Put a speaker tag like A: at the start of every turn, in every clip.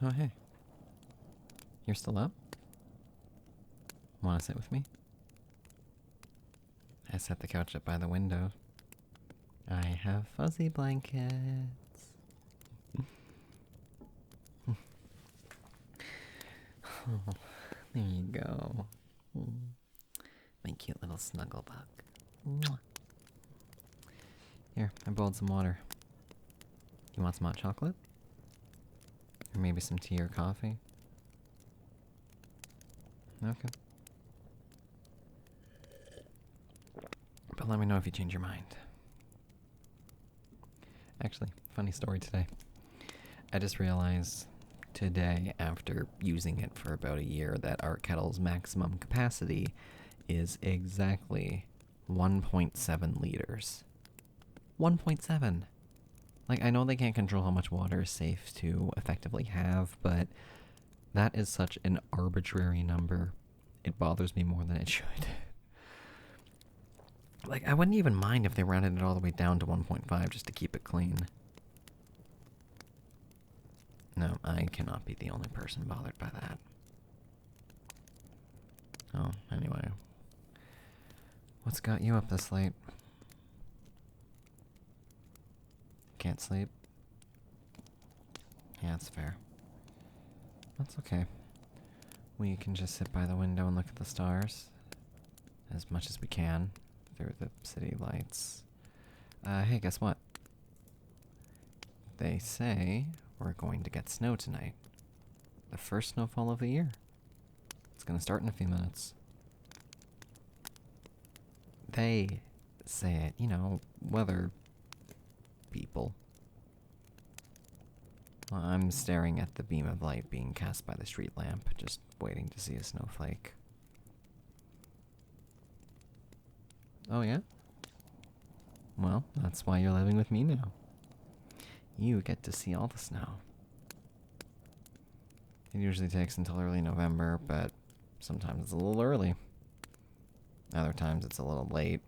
A: Oh, hey. You're still up? Want to sit with me? I set the couch up by the window. I have fuzzy blankets. Oh, there you go. My cute little snuggle bug. Here, I boiled some water. You want some hot chocolate? Or maybe some tea or coffee? Okay. But let me know if you change your mind. Actually, funny story today. I just realized today, after using it for about a year, that our kettle's maximum capacity is exactly 1.7 liters. 1.7! Like, I know they can't control how much water is safe to effectively have, but that is such an arbitrary number. It bothers me more than it should. Like, I wouldn't even mind if they rounded it all the way down to 1.5 just to keep it clean. No, I cannot be the only person bothered by that. Oh, anyway. What's got you up this late? Can't sleep? Yeah, that's fair. That's okay. We can just sit by the window and look at the stars. As much as we can. Through the city lights. Hey, guess what? They say we're going to get snow tonight. The first snowfall of the year. It's gonna start in a few minutes. They say it, you know, weather people. Well, I'm staring at the beam of light being cast by the street lamp, just waiting to see a snowflake. Oh, yeah? Well, that's why you're living with me now. You get to see all the snow. It usually takes until early November, but sometimes it's a little early. Other times it's a little late.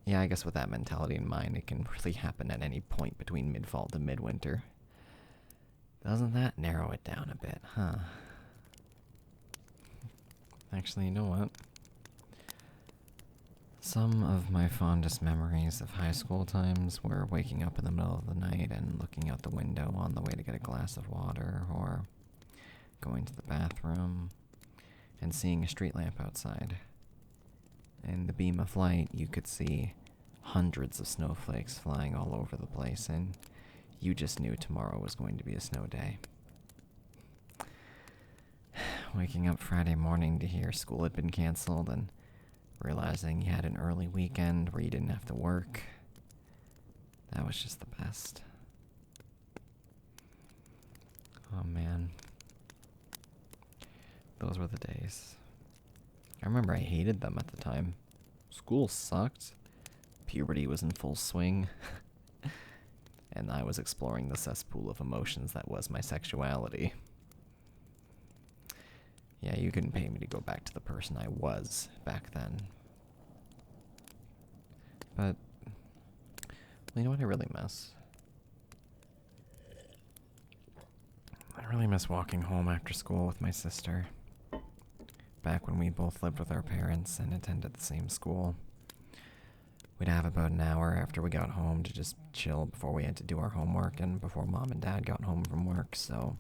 A: Yeah, I guess with that mentality in mind, it can really happen at any point between mid-fall to midwinter. Doesn't that narrow it down a bit, huh? Actually, you know what? Some of my fondest memories of high school times were waking up in the middle of the night and looking out the window on the way to get a glass of water, or going to the bathroom and seeing a street lamp outside. In the beam of light, you could see hundreds of snowflakes flying all over the place, and you just knew tomorrow was going to be a snow day. Waking up Friday morning to hear school had been canceled and realizing you had an early weekend where you didn't have to work. That was just the best. Oh man. Those were the days. I remember I hated them at the time. School sucked. Puberty was in full swing. And I was exploring the cesspool of emotions that was my sexuality. Yeah, you couldn't pay me to go back to the person I was back then. But, well, you know what I really miss? I really miss walking home after school with my sister. Back when we both lived with our parents and attended the same school. We'd have about an hour after we got home to just chill before we had to do our homework and before Mom and Dad got home from work, so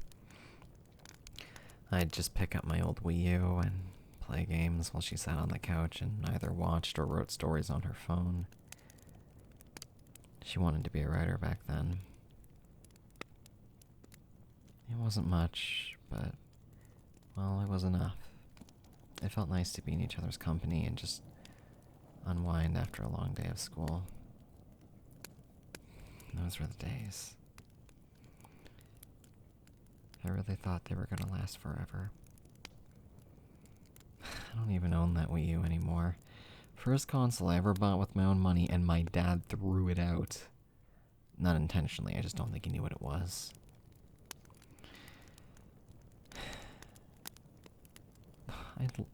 A: I'd just pick up my old Wii U and play games while she sat on the couch and either watched or wrote stories on her phone. She wanted to be a writer back then. It wasn't much, but, well, it was enough. It felt nice to be in each other's company and just unwind after a long day of school. Those were the days. I really thought they were going to last forever. I don't even own that Wii U anymore. First console I ever bought with my own money, and my dad threw it out. Not intentionally, I just don't think he knew what it was.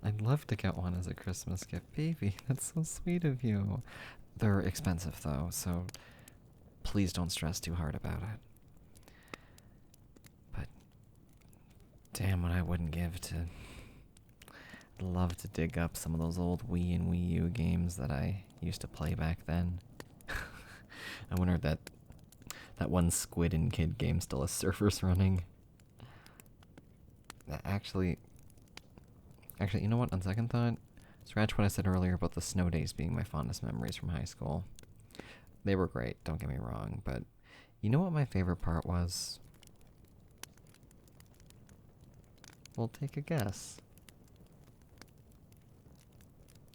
A: I'd love to get one as a Christmas gift. Baby, that's so sweet of you. They're expensive, though, so please don't stress too hard about it. But Damn, what I wouldn't give to... I'd love to dig up some of those old Wii and Wii U games that I used to play back then. I wonder if that one Squid and Kid game still has servers running. Actually, you know what? On second thought, scratch what I said earlier about the snow days being my fondest memories from high school. They were great, don't get me wrong, but you know what my favorite part was? Well, take a guess.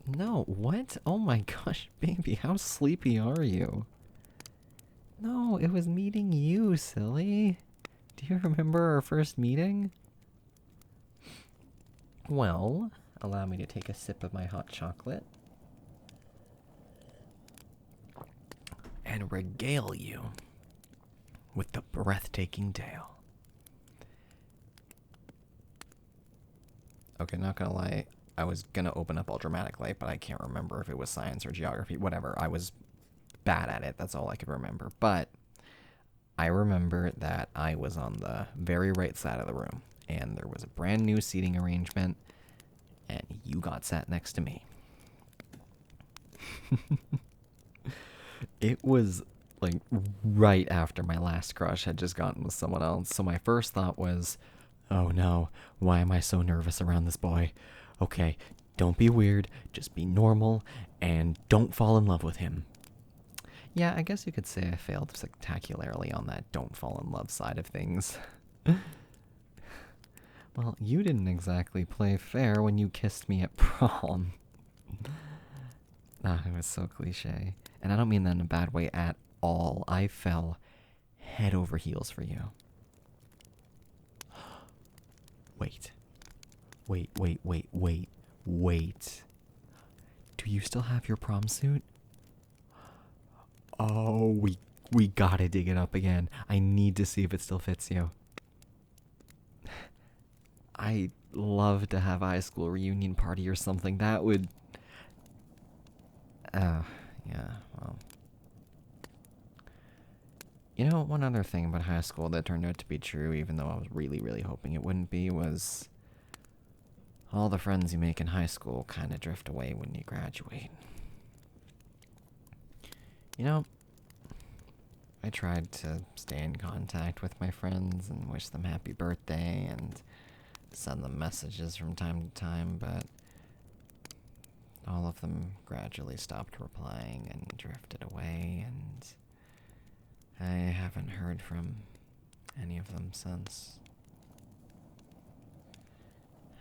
A: No, what? Oh my gosh, baby, how sleepy are you? No, it was meeting you, silly. Do you remember our first meeting? Well, allow me to take a sip of my hot chocolate and regale you with the breathtaking tale. Okay, not gonna lie, I was gonna open up all dramatic light, but I can't remember if it was science or geography, whatever. I was bad at it, that's all I could remember. But I remember that I was on the very right side of the room, and there was a brand new seating arrangement, and you got sat next to me. It was like right after my last crush had just gotten with someone else, so my first thought was, oh no, why am I so nervous around this boy? Okay, don't be weird, just be normal, and don't fall in love with him. Yeah, I guess you could say I failed spectacularly on that don't fall in love side of things. Well, you didn't exactly play fair when you kissed me at prom. Ah, it was so cliche. And I don't mean that in a bad way at all. I fell head over heels for you. Wait. Wait. Do you still have your prom suit? Oh, we gotta dig it up again. I need to see if it still fits you. I'd love to have a high school reunion party or something. That would... yeah, well... You know, one other thing about high school that turned out to be true, even though I was really, really hoping it wouldn't be, was... all the friends you make in high school kind of drift away when you graduate. You know, I tried to stay in contact with my friends and wish them happy birthday and send them messages from time to time, but all of them gradually stopped replying and drifted away, and I haven't heard from any of them since.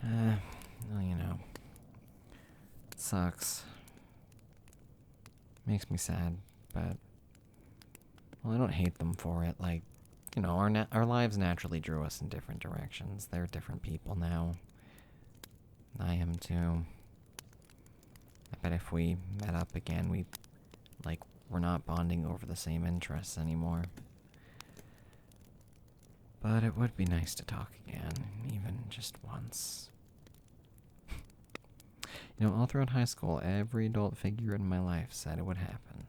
A: Well, you know, it sucks. Makes me sad, but, well, I don't hate them for it. Like, you know, our lives naturally drew us in different directions. They're different people now. I am too. I bet if we met up again, we're not bonding over the same interests anymore. But it would be nice to talk again, even just once. You know, all throughout high school, every adult figure in my life said it would happen.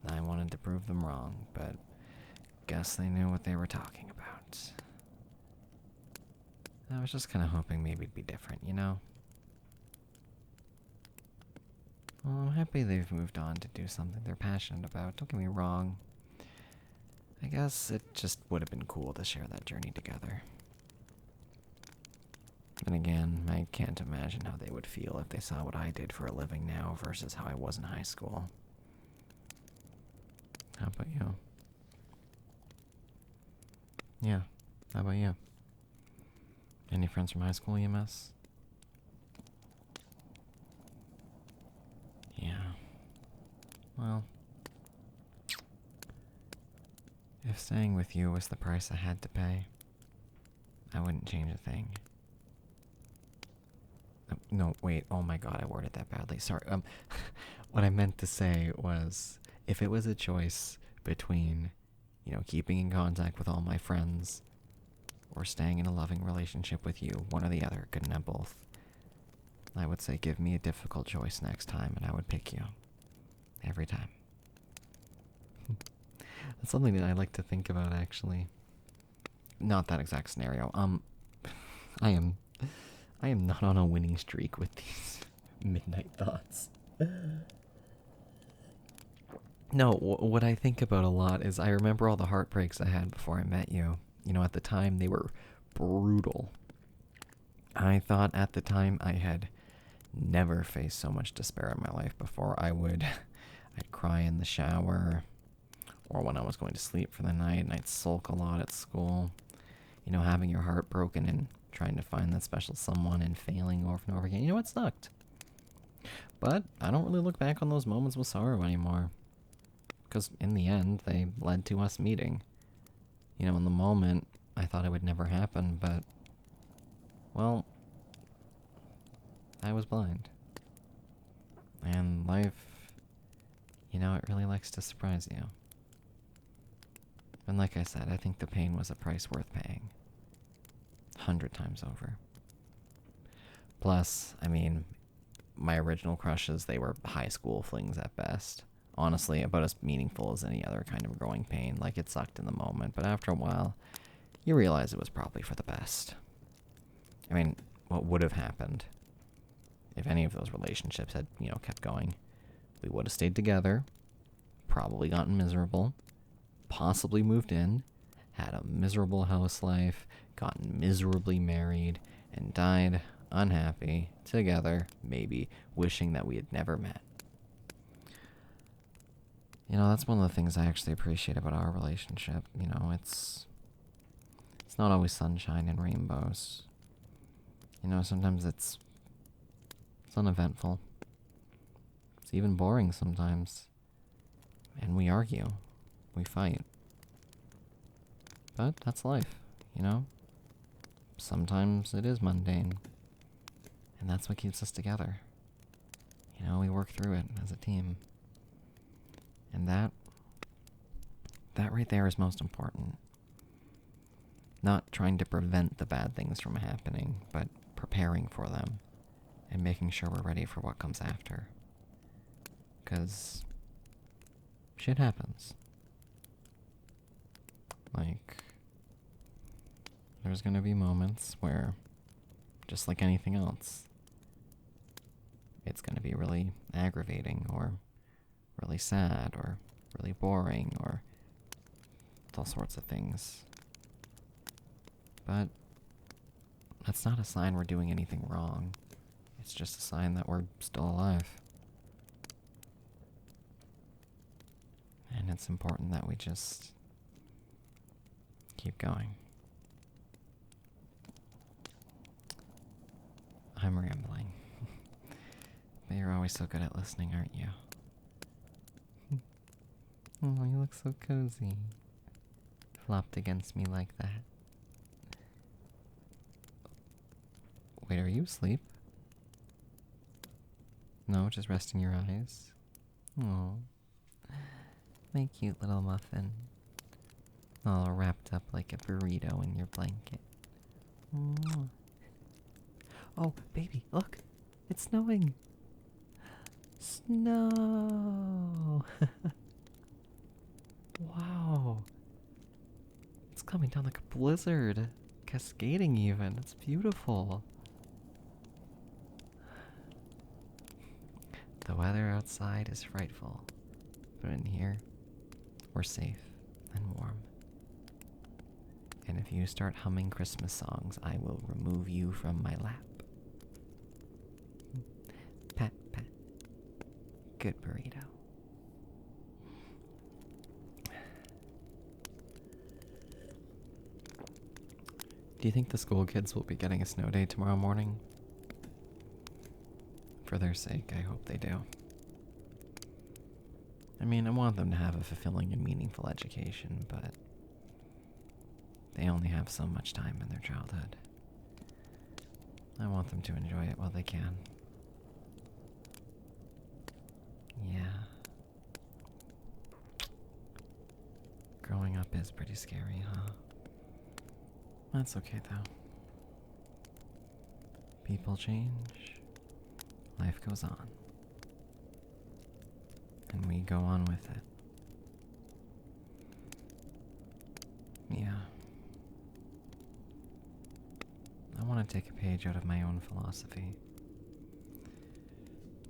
A: I wanted to prove them wrong, but guess they knew what they were talking about. I was just kind of hoping maybe it'd be different, you know? Well, I'm happy they've moved on to do something they're passionate about, don't get me wrong. I guess it just would have been cool to share that journey together. And again, I can't imagine how they would feel if they saw what I did for a living now versus how I was in high school. How about you? Yeah, how about you? Any friends from high school you miss? Yeah. Well, if staying with you was the price I had to pay, I wouldn't change a thing. No, wait, oh my god, I worded that badly. Sorry, what I meant to say was, if it was a choice between, you know, keeping in contact with all my friends or staying in a loving relationship with you, one or the other, couldn't have both. I would say give me a difficult choice next time and I would pick you. Every time. That's something that I like to think about, actually. Not that exact scenario. I am I am not on a winning streak with these midnight thoughts. No, what I think about a lot is I remember all the heartbreaks I had before I met you. You know, at the time they were brutal. I thought at the time I had never faced so much despair in my life before. I'd cry in the shower or when I was going to sleep for the night, and I'd sulk a lot at school. You know, having your heart broken and trying to find that special someone and failing over and over again. You know, it sucked. But I don't really look back on those moments with sorrow anymore. Because in the end, they led to us meeting. You know, in the moment, I thought it would never happen, but, well, I was blind. And life, you know, it really likes to surprise you. And like I said, I think the pain was a price worth paying. 100 times over. Plus, I mean, my original crushes, they were high school flings at best. Honestly, about as meaningful as any other kind of growing pain. Like, it sucked in the moment, but after a while, you realize it was probably for the best. I mean, what would have happened if any of those relationships had, you know, kept going? We would have stayed together, probably gotten miserable, possibly moved in, had a miserable house life, gotten miserably married, and died unhappy, together, maybe, wishing that we had never met. You know, that's one of the things I actually appreciate about our relationship. You know, it's not always sunshine and rainbows. You know, sometimes it's uneventful. It's even boring sometimes. And we argue. We fight. But that's life, you know? Sometimes it is mundane. And that's what keeps us together. You know, we work through it as a team. And that right there is most important. Not trying to prevent the bad things from happening, but preparing for them and making sure we're ready for what comes after. 'Cause shit happens. Like, there's gonna be moments where, just like anything else, it's gonna be really aggravating or really sad or really boring or all sorts of things. But that's not a sign we're doing anything wrong. It's just a sign that we're still alive. And it's important that we just keep going. I'm rambling. But you're always so good at listening, aren't you? Oh, you look so cozy. Flopped against me like that. Wait, are you asleep? No, just resting your eyes? Oh, my cute little muffin. All wrapped up like a burrito in your blanket. Oh, baby, look! It's snowing! Snow! Wow! It's coming down like a blizzard. Cascading even. It's beautiful. The weather outside is frightful, but in here, we're safe and warm. And if you start humming Christmas songs, I will remove you from my lap. Pat, pat. Good burrito. Do you think the school kids will be getting a snow day tomorrow morning? For their sake, I hope they do. I mean, I want them to have a fulfilling and meaningful education, but they only have so much time in their childhood. I want them to enjoy it while they can. Yeah. Growing up is pretty scary, huh? That's okay, though. People change. Life goes on. And we go on with it. Yeah. I want to take a page out of my own philosophy.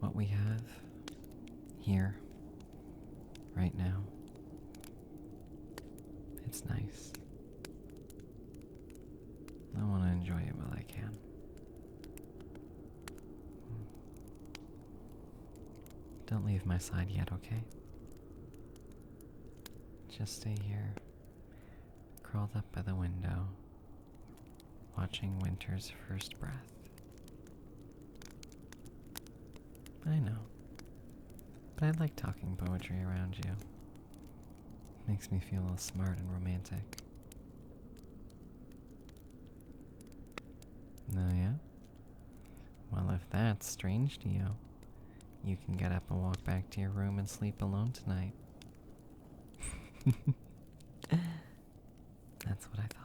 A: What we have here, right now, it's nice. I want to enjoy it while I can. Don't leave my side yet, okay? Just stay here, curled up by the window, watching winter's first breath. I know, but I like talking poetry around you. Makes me feel all smart and romantic. Oh yeah? Well, if that's strange to you, you can get up and walk back to your room and sleep alone tonight. That's what I thought.